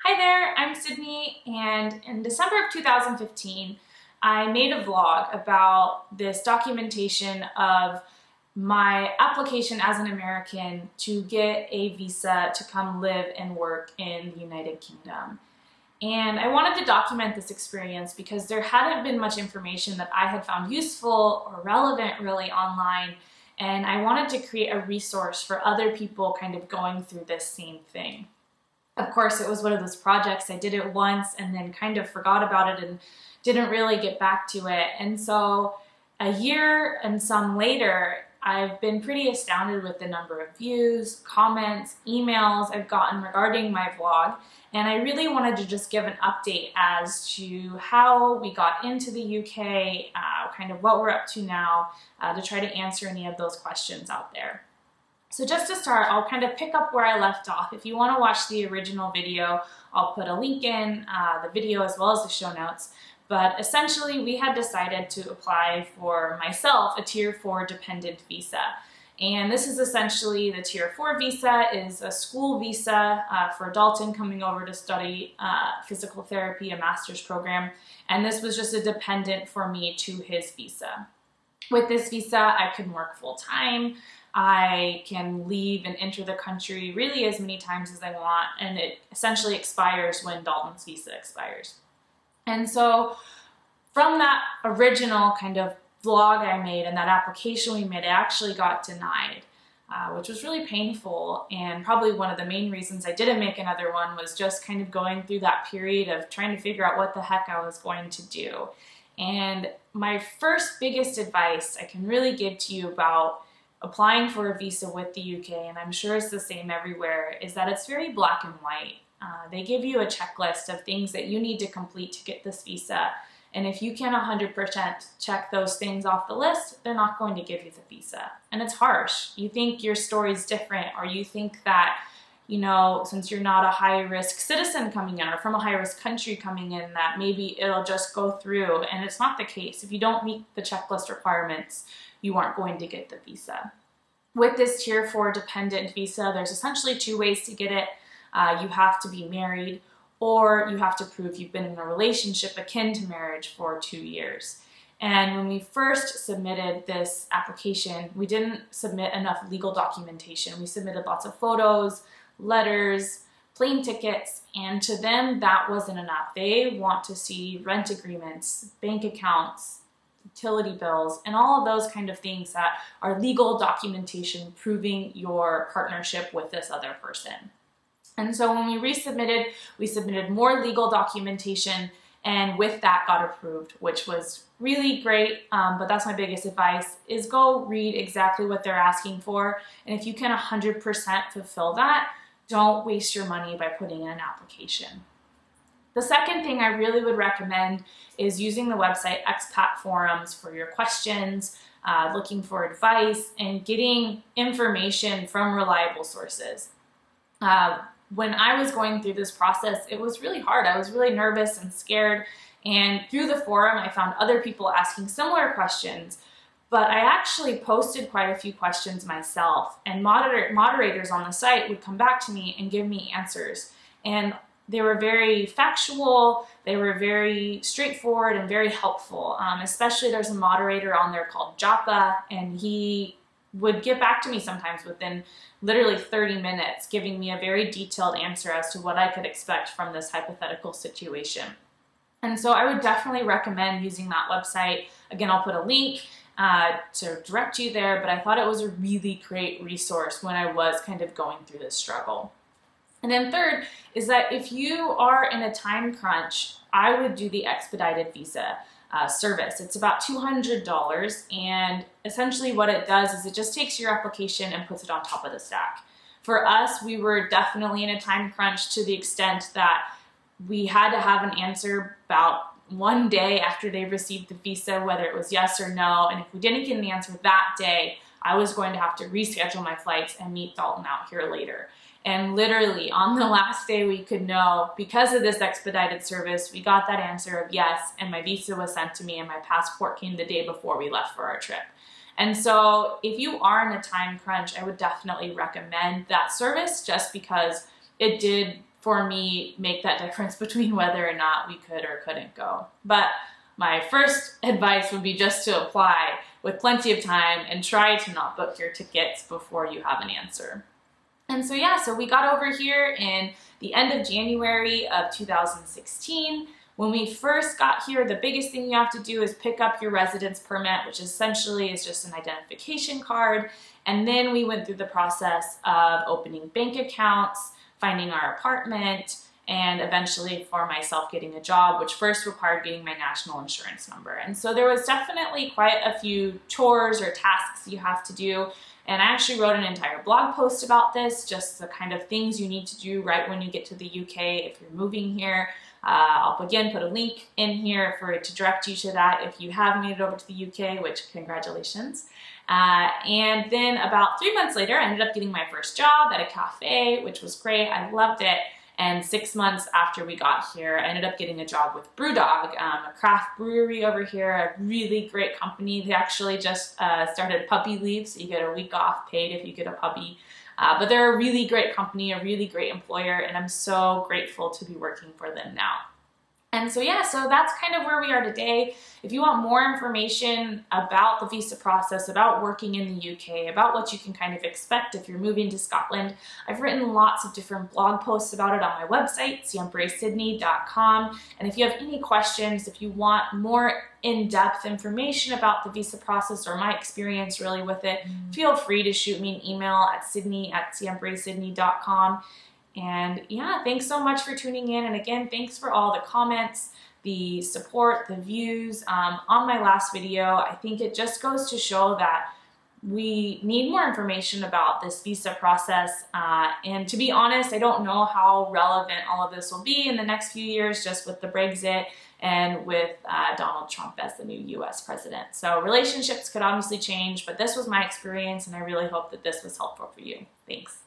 Hi there, I'm Sydney, and in December of 2015, I made a vlog about this documentation of my application as an American to get a visa to come live and work in the United Kingdom. And I wanted to document this experience because there hadn't been much information that I had found useful or relevant really online, and I wanted to create a resource for other people kind of going through this same thing. Of course, it was one of those projects. I did it once and then kind of forgot about it and didn't really get back to it. And so a year and some later, I've been pretty astounded with the number of views, comments, emails I've gotten regarding my vlog. And I really wanted to just give an update as to how we got into the UK, kind of what we're up to now, to try to answer any of those questions out there. So just to start, I'll kind of pick up where I left off. If you want to watch the original video, I'll put a link in the video as well as the show notes. But essentially, we had decided to apply for myself a Tier 4 dependent visa. And this is essentially the Tier 4 visa is a school visa for Dalton coming over to study physical therapy, a master's program. And this was just a dependent for me to his visa. With this visa, I can work full time. I can leave and enter the country really as many times as I want, and it essentially expires when Dalton's visa expires. And so from that original kind of vlog I made and that application we made, I actually got denied, which was really painful. And probably one of the main reasons I didn't make another one was just kind of going through that period of trying to figure out what the heck I was going to do. And my first biggest advice I can really give to you about applying for a visa with the UK, and I'm sure it's the same everywhere, is that it's very black and white. They give you a checklist of things that you need to complete to get this visa, and if you can 100% check those things off the list, they're not going to give you the visa. And it's harsh. You think your story's different, or you think that, you know, since you're not a high-risk citizen coming in or from a high-risk country coming in, that maybe it'll just go through, and it's not the case. If you don't meet the checklist requirements, you aren't going to get the visa. With this Tier 4 dependent visa, there's essentially two ways to get it. You have to be married, or you have to prove you've been in a relationship akin to marriage for 2 years. And when we first submitted this application, we didn't submit enough legal documentation. We submitted lots of photos, letters, plane tickets, and to them that wasn't enough. They want to see rent agreements, bank accounts, utility bills, and all of those kind of things that are legal documentation proving your partnership with this other person. And so when we submitted more legal documentation, and with that got approved, which was really great. But that's my biggest advice, is go read exactly what they're asking for. And if you can 100% fulfill that, don't waste your money by putting in an application. The second thing I really would recommend is using the website Expat Forums for your questions, looking for advice, and getting information from reliable sources. When I was going through this process, it was really hard. I was really nervous and scared. And through the forum, I found other people asking similar questions. But I actually posted quite a few questions myself, and moderators on the site would come back to me and give me answers. And they were very factual, they were very straightforward and very helpful. Especially there's a moderator on there called Japa, and he would get back to me sometimes within literally 30 minutes, giving me a very detailed answer as to what I could expect from this hypothetical situation. And so I would definitely recommend using that website. Again, I'll put a link to direct you there, but I thought it was a really great resource when I was kind of going through this struggle. And then third is that if you are in a time crunch, I would do the expedited visa service. It's about $200, and essentially what it does is it just takes your application and puts it on top of the stack. For us, we were definitely in a time crunch to the extent that we had to have an answer about 1 day after they received the visa, whether it was yes or no. And if we didn't get an answer that day, I was going to have to reschedule my flights and meet Dalton out here later. And literally on the last day we could know, because of this expedited service, we got that answer of yes, and my visa was sent to me and my passport came the day before we left for our trip. And so if you are in a time crunch, I would definitely recommend that service, just because it did for me make that difference between whether or not we could or couldn't go. But my first advice would be just to apply with plenty of time and try to not book your tickets before you have an answer. And so yeah, so we got over here in the end of January of 2016. When we first got here, the biggest thing you have to do is pick up your residence permit, which essentially is just an identification card. And then we went through the process of opening bank accounts, finding our apartment, and eventually for myself getting a job, which first required getting my national insurance number. And so there was definitely quite a few chores or tasks you have to do. And I actually wrote an entire blog post about this, just the kind of things you need to do right when you get to the UK if you're moving here. I'll again put a link in here for it to direct you to that if you have made it over to the UK, which congratulations. And then about 3 months later, I ended up getting my first job at a cafe, which was great. I loved it. And 6 months after we got here, I ended up getting a job with Brewdog, a craft brewery over here, a really great company. They actually just started puppy leave, so you get a week off paid if you get a puppy. But they're a really great company, a really great employer, and I'm so grateful to be working for them now. And so yeah, so that's kind of where we are today. If you want more information about the visa process, about working in the UK, about what you can kind of expect if you're moving to Scotland, I've written lots of different blog posts about it on my website, SiempreSydney.com. And if you have any questions, if you want more in-depth information about the visa process or my experience really with it, feel free to shoot me an email at sydney@SiempreSydney.com. And yeah, thanks so much for tuning in. And again, thanks for all the comments, the support, the views on my last video. I think it just goes to show that we need more information about this visa process. And to be honest, I don't know how relevant all of this will be in the next few years, just with the Brexit and with Donald Trump as the new US president. So relationships could obviously change, but this was my experience, and I really hope that this was helpful for you. Thanks.